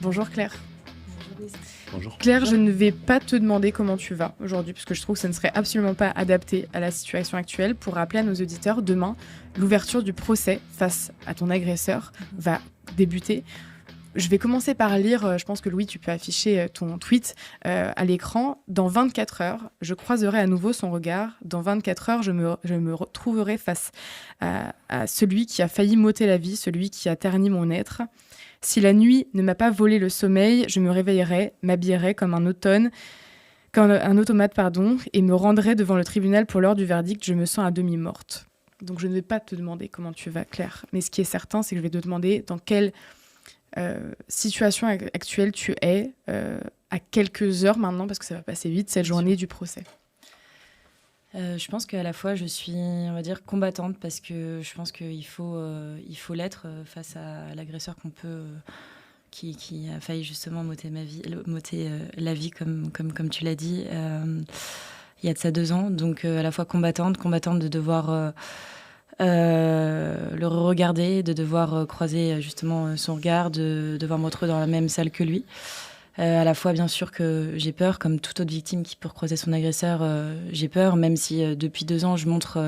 Bonjour Claire. Bonjour. Claire, je ne vais pas te demander comment tu vas aujourd'hui, parce que je trouve que ça ne serait absolument pas adapté à la situation actuelle. Pour rappeler à nos auditeurs, demain, l'ouverture du procès face à ton agresseur va débuter. Je vais commencer par lire, je pense que Louis, tu peux afficher ton tweet à l'écran. Dans 24 heures, je croiserai à nouveau son regard. Dans 24 heures, je me retrouverai face à celui qui a failli m'ôter la vie, celui qui a terni mon être. Si la nuit ne m'a pas volé le sommeil, je me réveillerai, m'habillerai comme un automate, et me rendrai devant le tribunal pour l'heure du verdict. Je me sens à demi morte. Donc je ne vais pas te demander comment tu vas, Claire. Mais ce qui est certain, c'est que je vais te demander dans quelle situation actuelle tu es à quelques heures maintenant, parce que ça va passer vite, cette journée du procès. Je pense qu'à la fois, je suis, on va dire, combattante parce que je pense qu'il faut l'être face à l'agresseur qui a failli justement m'ôter la vie, comme tu l'as dit, il y a de ça 2 ans. Donc, à la fois combattante de devoir le regarder, de devoir croiser justement son regard, de devoir me retrouver dans la même salle que lui. À la fois, bien sûr, que j'ai peur, comme toute autre victime qui peut recroiser son agresseur, j'ai peur, même si depuis 2 ans, je montre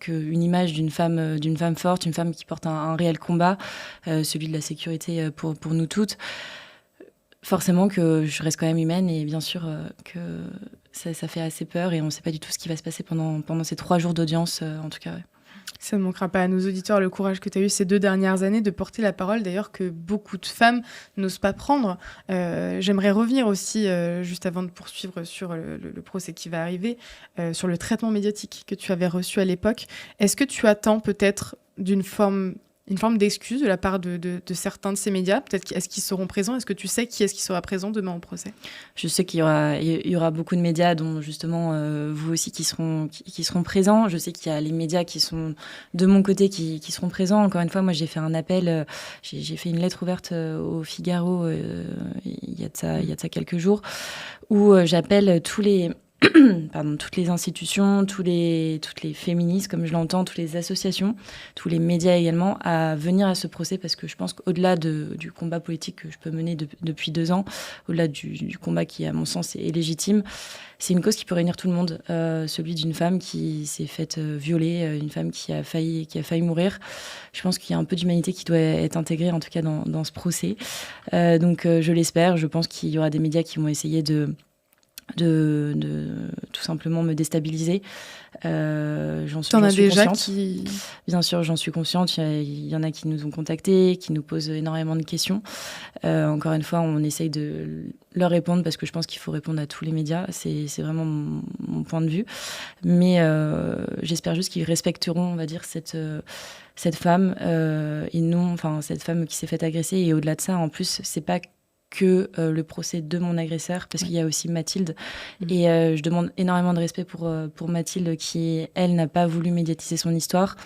qu'une image d'une femme forte, une femme qui porte un réel combat, celui de la sécurité pour nous toutes. Forcément que je reste quand même humaine et bien sûr que ça fait assez peur et on ne sait pas du tout ce qui va se passer pendant ces 3 jours d'audience, en tout cas. Ouais. Ça ne manquera pas à nos auditeurs le courage que tu as eu ces 2 dernières années de porter la parole, d'ailleurs que beaucoup de femmes n'osent pas prendre. J'aimerais revenir aussi, juste avant de poursuivre sur le procès qui va arriver, sur le traitement médiatique que tu avais reçu à l'époque. Est-ce que tu attends peut-être une forme d'excuse de la part de certains de ces médias? Peut-être est-ce qu'ils seront présents? Est-ce que tu sais qui est-ce qui sera présent demain au procès? Je sais qu'il y aura beaucoup de médias, dont justement vous aussi qui seront présents. Je sais qu'il y a les médias qui sont de mon côté qui seront présents. Encore une fois, moi j'ai fait un appel, j'ai fait une lettre ouverte au Figaro il y a de ça quelques jours, où j'appelle toutes les institutions, toutes les féministes, comme je l'entends, toutes les associations, tous les médias également, à venir à ce procès, parce que je pense qu'au-delà du combat politique que je peux mener depuis 2 ans, au-delà du combat qui, à mon sens, est légitime, c'est une cause qui peut réunir tout le monde, celui d'une femme qui s'est faite violer, une femme qui a failli mourir. Je pense qu'il y a un peu d'humanité qui doit être intégrée, en tout cas, dans ce procès. Donc, je l'espère. Je pense qu'il y aura des médias qui vont essayer de tout simplement me déstabiliser. J'en suis consciente. Bien sûr, j'en suis consciente. Il y en a qui nous ont contactés, qui nous posent énormément de questions. Encore une fois, on essaye de leur répondre parce que je pense qu'il faut répondre à tous les médias. C'est vraiment mon point de vue. Mais j'espère juste qu'ils respecteront, on va dire, cette femme et non, enfin, cette femme qui s'est faite agresser. Et au-delà de ça, en plus, c'est pas que le procès de mon agresseur, parce qu'il y a aussi Mathilde. Et je demande énormément de respect pour Mathilde, qui, elle, n'a pas voulu médiatiser son histoire.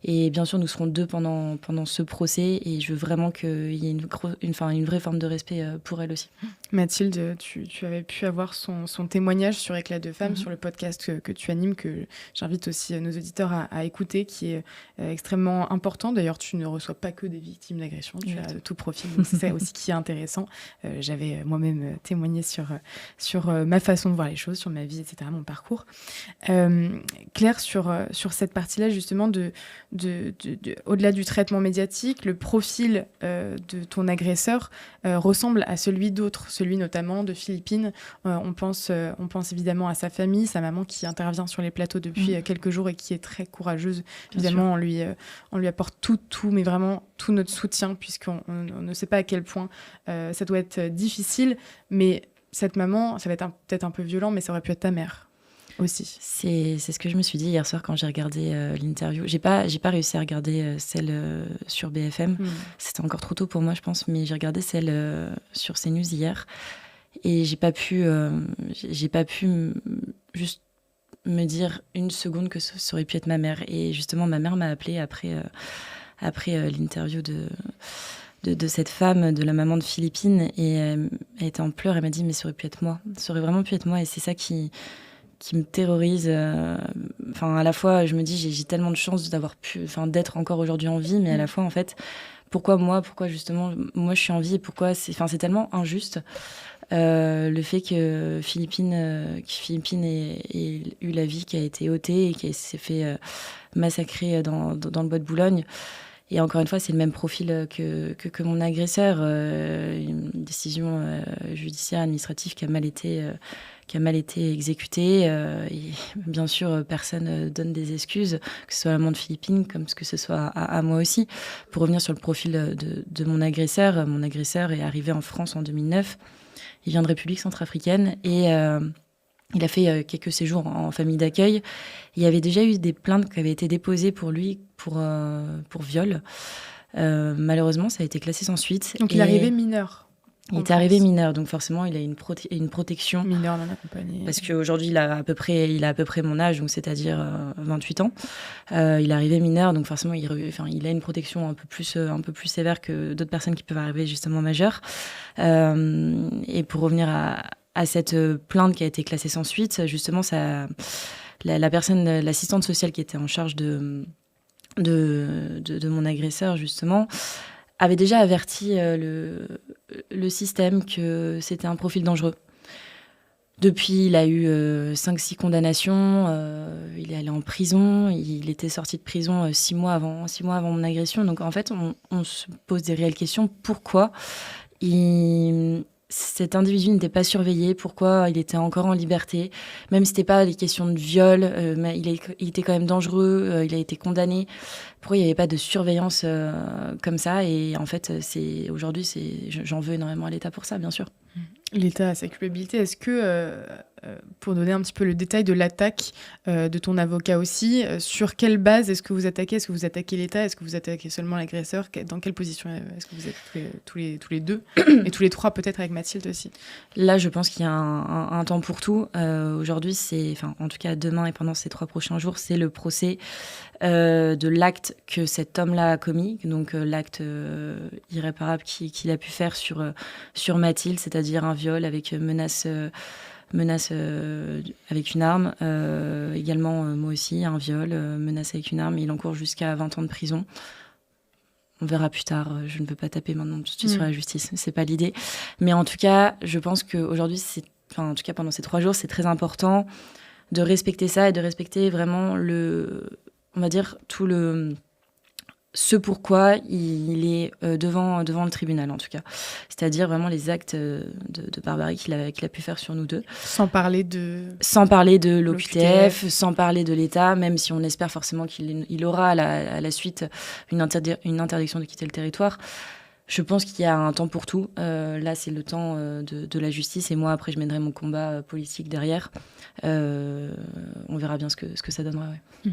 Et bien sûr, nous serons 2 pendant ce procès, et je veux vraiment qu'il y ait une vraie forme de respect pour elle aussi. Mathilde, tu avais pu avoir son témoignage sur Éclat de Femme, sur le podcast que tu animes, que j'invite aussi nos auditeurs à écouter, qui est extrêmement important. D'ailleurs, tu ne reçois pas que des victimes d'agression, tu as tout profil, donc c'est ça aussi qui est intéressant. J'avais moi-même témoigné sur ma façon de voir les choses, sur ma vie, etc., mon parcours. Claire, sur cette partie-là, justement, au-delà du traitement médiatique, le profil de ton agresseur ressemble à celui d'autres, celui notamment de Philippine. On pense évidemment à sa famille, sa maman qui intervient sur les plateaux depuis quelques jours et qui est très courageuse. Évidemment, on lui apporte tout, mais vraiment tout notre soutien, puisqu'on ne sait pas à quel point ça doit être difficile. Mais cette maman, ça va être peut-être un peu violent, mais ça aurait pu être ta mère aussi. C'est ce que je me suis dit hier soir quand j'ai regardé l'interview. J'ai pas réussi à regarder celle sur BFM. C'était encore trop tôt pour moi, je pense, mais j'ai regardé celle sur CNews hier et j'ai pas pu juste me dire une seconde que ça aurait pu être ma mère. Et justement, ma mère m'a appelée après l'interview de cette femme, de la maman de Philippine, et elle était en pleurs. Elle m'a dit, mais ça aurait pu être moi. Ça aurait vraiment pu être moi, et c'est ça qui me terrorise. À la fois, je me dis, j'ai tellement de chance d'être encore aujourd'hui en vie, mais à la fois, en fait, pourquoi justement moi je suis en vie et pourquoi c'est tellement injuste. Le fait que Philippine ait eu la vie qui a été ôtée et qui s'est fait massacrer dans le bois de Boulogne. Et encore une fois, c'est le même profil que mon agresseur. Une décision judiciaire, administrative qui a mal été exécutée. Et bien sûr, personne donne des excuses, que ce soit à l'amant de Philippine, comme que ce soit à moi aussi. Pour revenir sur le profil de mon agresseur est arrivé en France en 2009. Il vient de République centrafricaine et il a fait quelques séjours en famille d'accueil. Il y avait déjà eu des plaintes qui avaient été déposées pour lui pour viol. Malheureusement, ça a été classé sans suite. Donc il est arrivé mineur. Il est arrivé mineur, donc forcément, il a une protection. Mineur non accompagné. Parce qu'aujourd'hui, il a à peu près mon âge, donc c'est-à-dire 28 ans. Il est arrivé mineur, donc forcément, il a une protection un peu plus sévère que d'autres personnes qui peuvent arriver justement majeures. Et pour revenir à cette plainte qui a été classée sans suite, justement, l'assistante sociale qui était en charge de mon agresseur, justement, avait déjà averti le système que c'était un profil dangereux. Depuis, il a eu 5-6 condamnations, il est allé en prison, il était sorti de prison 6 mois avant mon agression. Donc en fait, on se pose des réelles questions. Pourquoi cet individu n'était pas surveillé, pourquoi il était encore en liberté, même si c'était pas des questions de viol, mais il était quand même dangereux, il a été condamné. Pourquoi il n'y avait pas de surveillance comme ça? Et en fait, aujourd'hui, j'en veux énormément à l'État pour ça, bien sûr. L'État a sa culpabilité. Est-ce que, pour donner un petit peu le détail de l'attaque de ton avocat aussi, sur quelle base est-ce que vous attaquez? Est-ce que vous attaquez l'État? Est-ce que vous attaquez seulement l'agresseur? Dans quelle position est-ce que vous êtes tous les deux? Et tous les trois, peut-être avec Mathilde aussi? Là, je pense qu'il y a un temps pour tout. Aujourd'hui, en tout cas demain et pendant ces 3 prochains jours, c'est le procès de l'acte que cet homme-là a commis, donc l'acte irréparable qu'il a pu faire sur Mathilde, c'est-à-dire un viol avec menace avec une arme. Également, moi aussi, un viol, menace avec une arme. Il encourt jusqu'à 20 ans de prison. On verra plus tard. Je ne veux pas taper maintenant tout de suite sur la justice. C'est pas l'idée. Mais en tout cas, je pense qu'aujourd'hui, en tout cas pendant ces 3 jours, c'est très important de respecter ça et de respecter vraiment on va dire ce pourquoi il est devant le tribunal, en tout cas. C'est-à-dire vraiment les actes de barbarie qu'il a pu faire sur nous deux. Sans parler de l'OQTF, sans parler de l'État, même si on espère forcément qu'il aura à la suite une interdiction de quitter le territoire. Je pense qu'il y a un temps pour tout. Là, c'est le temps de la justice. Et moi, après, je mènerai mon combat politique derrière. On verra bien ce que ça donnera. Ouais. Mmh.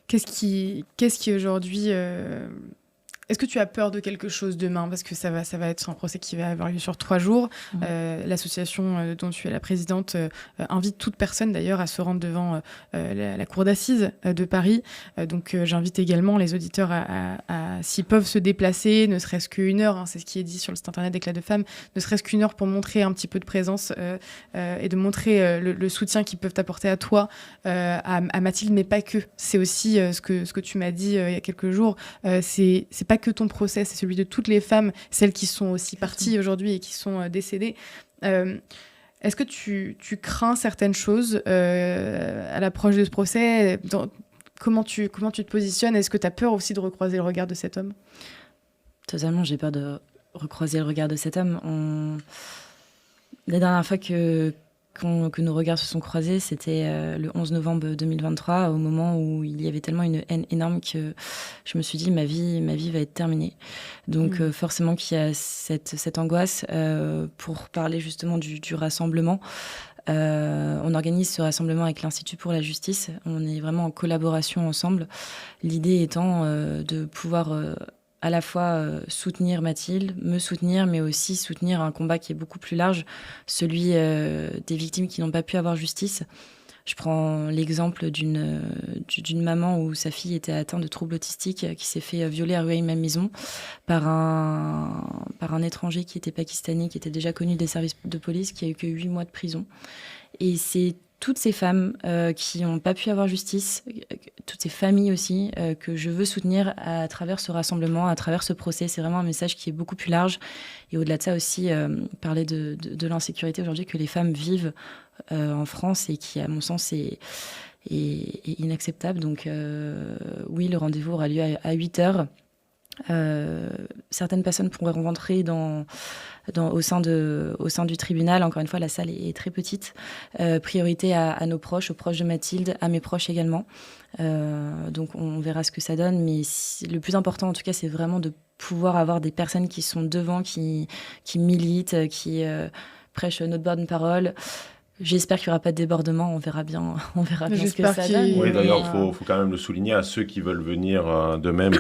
Qu'est-ce qui aujourd'hui... Est-ce que tu as peur de quelque chose demain? Parce que ça va être un procès qui va avoir lieu sur 3 jours. L'association dont tu es la présidente invite toute personne d'ailleurs à se rendre devant la cour d'assises de Paris. Donc j'invite également les auditeurs à s'ils peuvent se déplacer, ne serait-ce qu'une heure, hein, c'est ce qui est dit sur le site internet d'Éclat de Femmes, ne serait-ce qu'une heure pour montrer un petit peu de présence et de montrer le soutien qu'ils peuvent apporter à toi, à Mathilde, mais pas que. C'est aussi ce que tu m'as dit il y a quelques jours. C'est pas que ton procès, c'est celui de toutes les femmes, celles qui sont aussi parties aujourd'hui et qui sont décédées. Est-ce que tu crains certaines choses à l'approche de ce procès? Comment tu te positionnes? Est-ce que tu as peur aussi de recroiser le regard de cet homme? Totalement, j'ai peur de recroiser le regard de cet homme. La dernière fois que nos regards se sont croisés, c'était le 11 novembre 2023, au moment où il y avait tellement une haine énorme que je me suis dit ma vie va être terminée. Donc forcément qu'il y a cette angoisse pour parler justement du rassemblement. On organise ce rassemblement avec l'Institut pour la justice. On est vraiment en collaboration ensemble. L'idée étant de pouvoir... à la fois soutenir Mathilde, me soutenir, mais aussi soutenir un combat qui est beaucoup plus large, celui des victimes qui n'ont pas pu avoir justice. Je prends l'exemple d'une maman où sa fille était atteinte de troubles autistiques, qui s'est fait violer à Rueil-Malmaison par un étranger qui était pakistanais, qui était déjà connu des services de police, qui a eu que 8 mois de prison. Et c'est toutes ces femmes qui n'ont pas pu avoir justice, toutes ces familles aussi, que je veux soutenir à travers ce rassemblement, à travers ce procès. C'est vraiment un message qui est beaucoup plus large. Et au-delà de ça aussi, parler de l'insécurité aujourd'hui que les femmes vivent en France et qui, à mon sens, est inacceptable. Donc oui, le rendez-vous aura lieu à 8h. Certaines personnes pourront rentrer au sein du tribunal. Encore une fois, la salle est très petite. Priorité à nos proches, aux proches de Mathilde, à mes proches également. Donc on verra ce que ça donne. Mais le plus important, en tout cas, c'est vraiment de pouvoir avoir des personnes qui sont devant, qui militent, qui prêchent notre bonne parole. J'espère qu'il n'y aura pas de débordement, on verra bien ce que ça donne. Oui, d'ailleurs, il faut quand même le souligner à ceux qui veulent venir d'eux-mêmes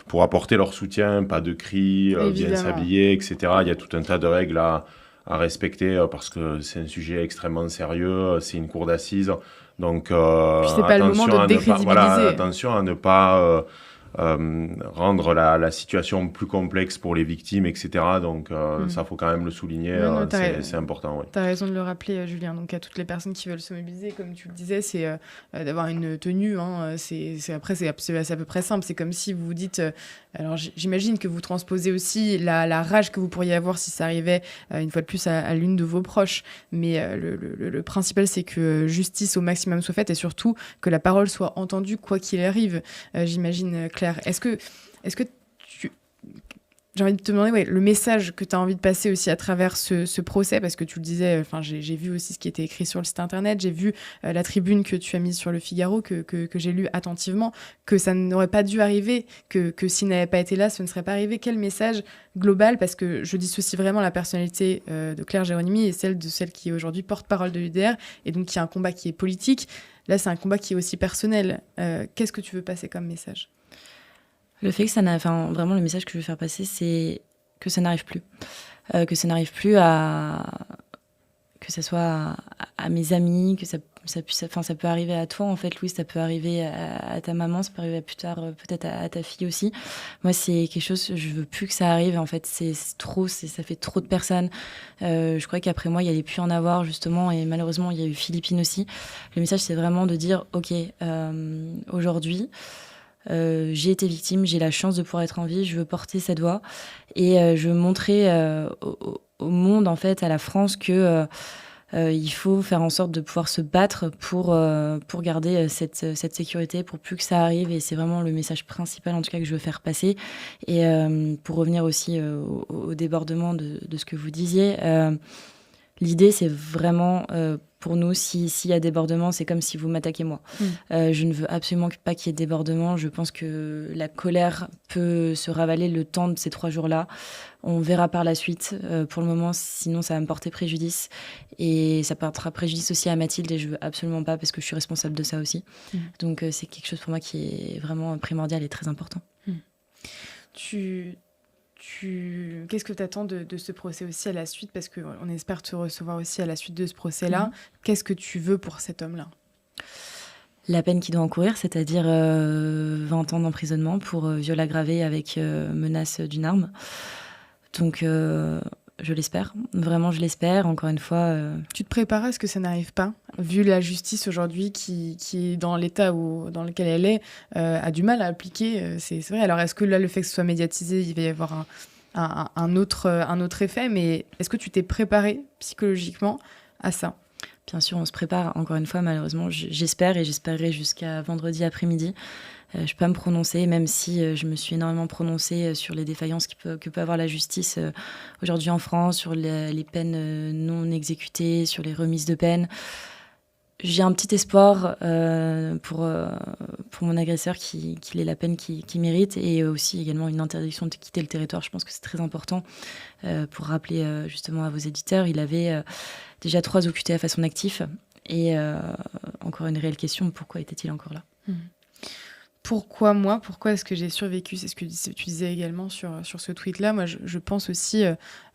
pour apporter leur soutien, pas de cris, bien s'habiller, etc. Il y a tout un tas de règles à respecter parce que c'est un sujet extrêmement sérieux, c'est une cour d'assises. Donc, c'est pas le moment de décrédibiliser. Attention à ne pas rendre la situation plus complexe pour les victimes, etc. Donc ça, faut quand même le souligner, c'est important. Ouais. Tu as raison de le rappeler, Julien. Donc à toutes les personnes qui veulent se mobiliser, comme tu le disais, c'est d'avoir une tenue. Après, c'est à peu près simple. C'est comme si vous vous dites... alors j'imagine que vous transposez aussi la rage que vous pourriez avoir si ça arrivait, une fois de plus, à l'une de vos proches. Mais le principal, c'est que justice au maximum soit faite et surtout que la parole soit entendue, quoi qu'il arrive. J'imagine, Claire. Est-ce que j'ai envie de te demander le message que tu as envie de passer aussi à travers ce procès, parce que tu le disais, j'ai vu aussi ce qui était écrit sur le site internet, j'ai vu la tribune que tu as mise sur le Figaro, que j'ai lu attentivement, que ça n'aurait pas dû arriver, que s'il n'avait pas été là, ce ne serait pas arrivé. Quel message global, parce que je dissocie vraiment la personnalité de Claire Géronimi et celle qui est aujourd'hui porte-parole de l'UDR, et donc qui a un combat qui est politique. Là, c'est un combat qui est aussi personnel. Qu'est-ce que tu veux passer comme message ? Le fait que vraiment, le message que je veux faire passer, c'est que ça n'arrive plus. Que ça n'arrive plus que ça soit à mes amis, que ça peut arriver à toi, en fait, Louise, ça peut arriver à ta maman, ça peut arriver plus tard, peut-être à ta fille aussi. Moi, c'est quelque chose, je veux plus que ça arrive, en fait, c'est trop, ça fait trop de personnes. Je croyais qu'après moi, il n'y allait plus en avoir, justement, et malheureusement, il y a eu Philippine aussi. Le message, c'est vraiment de dire, OK, aujourd'hui, j'ai été victime, j'ai la chance de pouvoir être en vie, je veux porter cette voix et je veux montrer au monde, en fait, à la France que il faut faire en sorte de pouvoir se battre pour garder cette sécurité, pour plus que ça arrive, et c'est vraiment le message principal, en tout cas, que je veux faire passer. Et pour revenir aussi au débordement de ce que vous disiez, l'idée, c'est vraiment, pour nous, s'il y a débordement, c'est comme si vous m'attaquez moi. Je ne veux absolument pas qu'il y ait débordement. Je pense que la colère peut se ravaler le temps de ces 3 jours-là. On verra par la suite. Pour le moment, sinon, ça va me porter préjudice. Et ça portera préjudice aussi à Mathilde, et je veux absolument pas, parce que je suis responsable de ça aussi. Donc, c'est quelque chose pour moi qui est vraiment primordial et très important. Qu'est-ce que tu attends de ce procès aussi à la suite, parce qu'on espère te recevoir aussi à la suite de ce procès-là. Qu'est-ce que tu veux pour cet homme-là ? La peine qu'il doit encourir, c'est-à-dire 20 ans d'emprisonnement pour viol aggravé avec menace d'une arme. Donc, je l'espère. Vraiment, je l'espère. Encore une fois... Tu te prépares à ce que ça n'arrive pas ? Vu la justice aujourd'hui qui est dans l'état dans lequel elle est, a du mal à appliquer, c'est vrai. Alors, est-ce que là, le fait que ce soit médiatisé, il va y avoir un autre effet, mais est-ce que tu t'es préparé psychologiquement à ça ? Bien sûr, on se prépare. Encore une fois, malheureusement, j'espère, et j'espérerai jusqu'à vendredi après-midi. Je ne peux pas me prononcer, même si je me suis énormément prononcée sur les défaillances que peut avoir la justice aujourd'hui en France, sur les peines non exécutées, sur les remises de peine. J'ai un petit espoir pour mon agresseur qu'il ait la peine qu'il mérite, et aussi également une interdiction de quitter le territoire. Je pense que c'est très important pour rappeler justement à vos éditeurs. Il avait déjà 3 OQTF à son actif, et encore une réelle question, pourquoi était-il encore là ? Pourquoi moi ? Pourquoi est-ce que j'ai survécu ? C'est ce que tu disais également sur ce tweet-là. Moi, je pense aussi,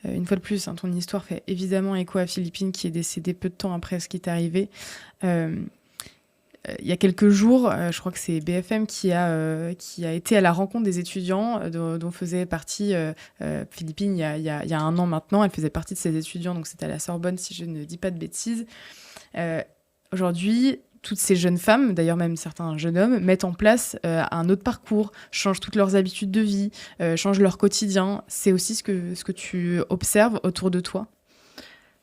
une fois de plus, ton histoire fait évidemment écho à Philippine, qui est décédée peu de temps après ce qui est arrivé. Il y a quelques jours, je crois que c'est BFM qui a été à la rencontre des étudiants dont faisait partie Philippine il y a 1 an maintenant. Elle faisait partie de ces étudiants, donc c'était à la Sorbonne, si je ne dis pas de bêtises. aujourd'hui, toutes ces jeunes femmes, d'ailleurs même certains jeunes hommes, mettent en place un autre parcours, changent toutes leurs habitudes de vie, changent leur quotidien. C'est aussi ce que tu observes autour de toi?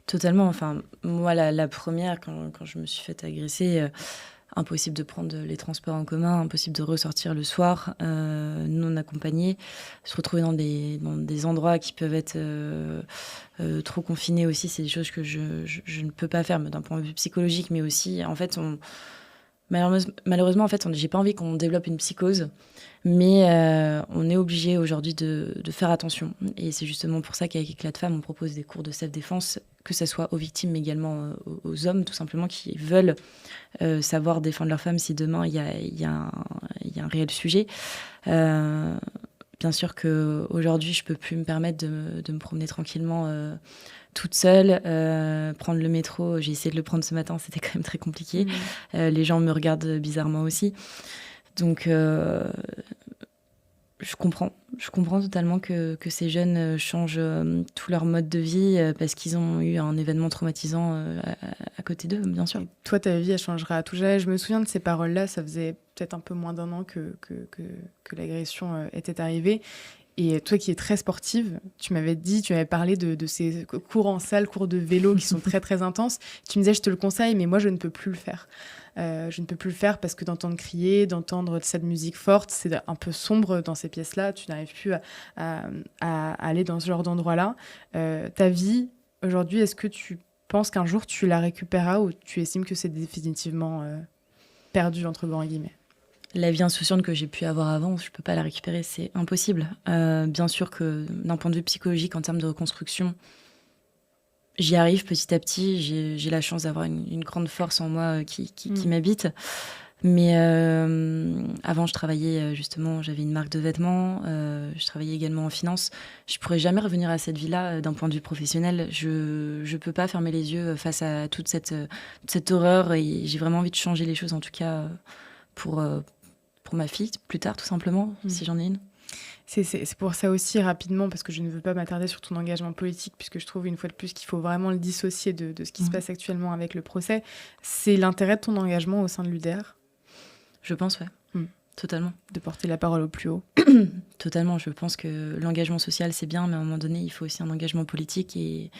Totalement. Enfin, moi, la première, quand je me suis fait agresser, impossible de prendre les transports en commun, impossible de ressortir le soir, non accompagné, se retrouver dans des endroits qui peuvent être trop confinés aussi, c'est des choses que je ne peux pas faire d'un point de vue psychologique, mais aussi, en fait, malheureusement, en fait, j'ai pas envie qu'on développe une psychose, mais on est obligé aujourd'hui de faire attention. Et c'est justement pour ça qu'avec Éclat de Femmes, on propose des cours de self-défense, que ce soit aux victimes, mais également aux hommes, tout simplement, qui veulent savoir défendre leur femme si demain il y a un réel sujet. Bien sûr qu'aujourd'hui, je peux plus me permettre de me promener tranquillement toute seule, prendre le métro. J'ai essayé de le prendre ce matin, c'était quand même très compliqué. Les gens me regardent bizarrement aussi. Donc, je comprends totalement que ces jeunes changent tout leur mode de vie parce qu'ils ont eu un événement traumatisant à côté d'eux, bien sûr. Et toi, ta vie, elle changera à tout jamais. Je me souviens de ces paroles-là, ça faisait peut-être un peu moins d'1 an que l'agression était arrivée. Et toi qui es très sportive, tu m'avais parlé de ces cours en salle, cours de vélo qui sont très très intenses. Tu me disais, je te le conseille, mais moi je ne peux plus le faire. Je ne peux plus le faire parce que d'entendre crier, d'entendre cette musique forte, c'est un peu sombre dans ces pièces-là. Tu n'arrives plus à aller dans ce genre d'endroit-là. Ta vie, aujourd'hui, est-ce que tu penses qu'un jour tu la récupéreras ou tu estimes que c'est définitivement perdu, entre grands guillemets? La vie insouciante que j'ai pu avoir avant, je ne peux pas la récupérer, c'est impossible. Bien sûr que d'un point de vue psychologique, en termes de reconstruction, j'y arrive petit à petit. J'ai la chance d'avoir une grande force en moi qui m'habite. Mais avant, je travaillais justement, j'avais une marque de vêtements, je travaillais également en finance. Je ne pourrais jamais revenir à cette vie-là d'un point de vue professionnel. Je ne peux pas fermer les yeux face à toute cette horreur et j'ai vraiment envie de changer les choses, en tout cas pour ma fille, plus tard, tout simplement, si j'en ai une. C'est pour ça aussi, rapidement, parce que je ne veux pas m'attarder sur ton engagement politique, puisque je trouve, une fois de plus, qu'il faut vraiment le dissocier de ce qui se passe actuellement avec le procès. C'est l'intérêt de ton engagement au sein de l'UDR? Je pense, ouais. Totalement. De porter la parole au plus haut. Totalement. Je pense que l'engagement social, c'est bien, mais à un moment donné, il faut aussi un engagement politique et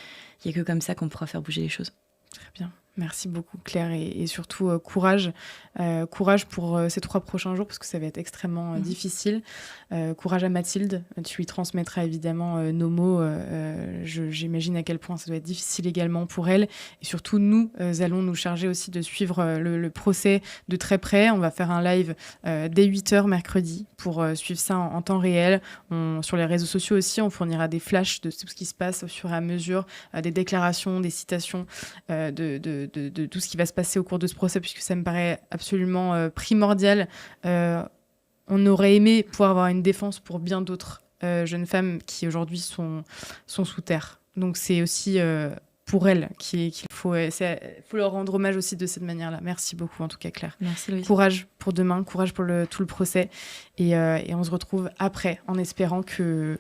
il n'y a que comme ça qu'on pourra faire bouger les choses. Très bien. Merci beaucoup, Claire, et surtout courage. Courage pour ces 3 prochains jours, parce que ça va être extrêmement difficile. Courage à Mathilde. Tu lui transmettras évidemment nos mots. J'imagine à quel point ça doit être difficile également pour elle. Et surtout, nous allons nous charger aussi de suivre le procès de très près. On va faire un live dès 8h mercredi pour suivre ça en temps réel. Sur les réseaux sociaux aussi, on fournira des flashs de tout ce qui se passe au fur et à mesure, des déclarations, des citations, de tout ce qui va se passer au cours de ce procès, puisque ça me paraît absolument primordial. On aurait aimé pouvoir avoir une défense pour bien d'autres jeunes femmes qui aujourd'hui sont sous terre. Donc c'est aussi pour elles qu'il faut leur rendre hommage aussi de cette manière-là. Merci beaucoup en tout cas, Claire. Merci, Louise. Courage pour demain, courage pour tout le procès. Et on se retrouve après, en espérant que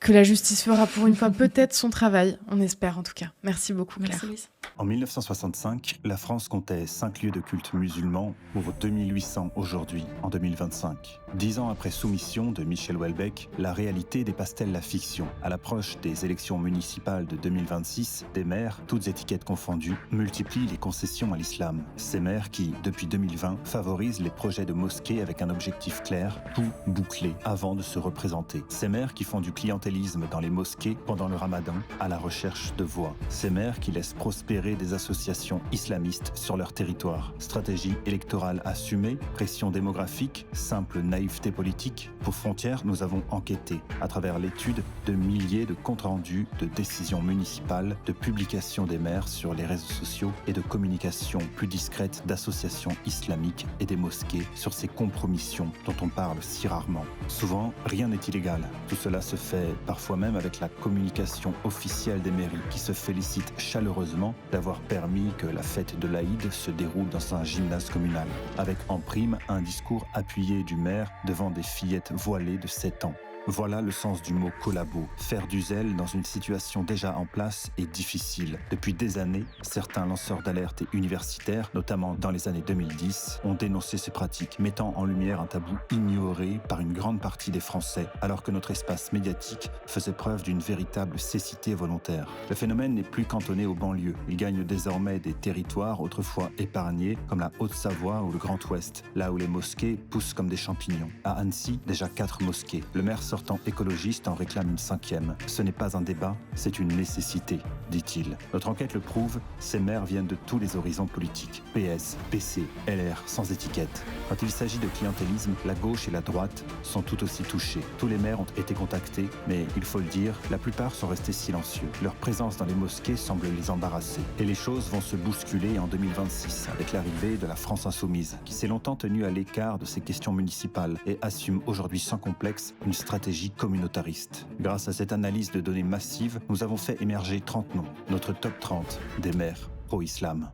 la justice fera pour une fois peut-être son travail. On espère en tout cas. Merci beaucoup, Claire. Merci, Louise. En 1965, la France comptait 5 lieux de culte musulmans pour 2800 aujourd'hui, en 2025. 10 ans après Soumission de Michel Houellebecq, la réalité dépasse-t-elle la fiction? À l'approche des élections municipales de 2026, des maires, toutes étiquettes confondues, multiplient les concessions à l'islam. Ces maires qui, depuis 2020, favorisent les projets de mosquées avec un objectif clair, tout boucler avant de se représenter. Ces maires qui font du clientélisme dans les mosquées pendant le ramadan à la recherche de voix. Ces maires qui laissent prospérer des associations islamistes sur leur territoire. Stratégie électorale assumée, pression démographique, simple naïveté politique. Pour Frontières, nous avons enquêté à travers l'étude de milliers de comptes rendus de décisions municipales, de publications des maires sur les réseaux sociaux et de communication plus discrète d'associations islamiques et des mosquées sur ces compromissions dont on parle si rarement. Souvent, rien n'est illégal. Tout cela se fait parfois même avec la communication officielle des mairies qui se félicitent chaleureusement d'avoir permis que la fête de l'Aïd se déroule dans un gymnase communal, avec en prime un discours appuyé du maire devant des fillettes voilées de 7 ans. Voilà le sens du mot collabo. Faire du zèle dans une situation déjà en place est difficile. Depuis des années, certains lanceurs d'alerte et universitaires, notamment dans les années 2010, ont dénoncé ces pratiques, mettant en lumière un tabou ignoré par une grande partie des Français, alors que notre espace médiatique faisait preuve d'une véritable cécité volontaire. Le phénomène n'est plus cantonné aux banlieues. Il gagne désormais des territoires autrefois épargnés, comme la Haute-Savoie ou le Grand Ouest, là où les mosquées poussent comme des champignons. À Annecy, déjà 4 mosquées. Le maire sortant écologiste en réclame une 5e. Ce n'est pas un débat, c'est une nécessité, dit-il. Notre enquête le prouve, ces maires viennent de tous les horizons politiques. PS, PC, LR, sans étiquette. Quand il s'agit de clientélisme, la gauche et la droite sont tout aussi touchés. Tous les maires ont été contactés, mais il faut le dire, la plupart sont restés silencieux. Leur présence dans les mosquées semble les embarrasser. Et les choses vont se bousculer en 2026, avec l'arrivée de la France insoumise, qui s'est longtemps tenue à l'écart de ces questions municipales et assume aujourd'hui sans complexe une stratégie communautariste. Grâce à cette analyse de données massive, nous avons fait émerger 30 noms, notre top 30 des maires pro-islam.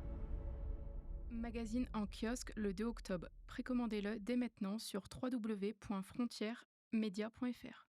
Magazine en kiosque le 2 octobre. Précommandez-le dès maintenant sur www.frontieresmedia.fr.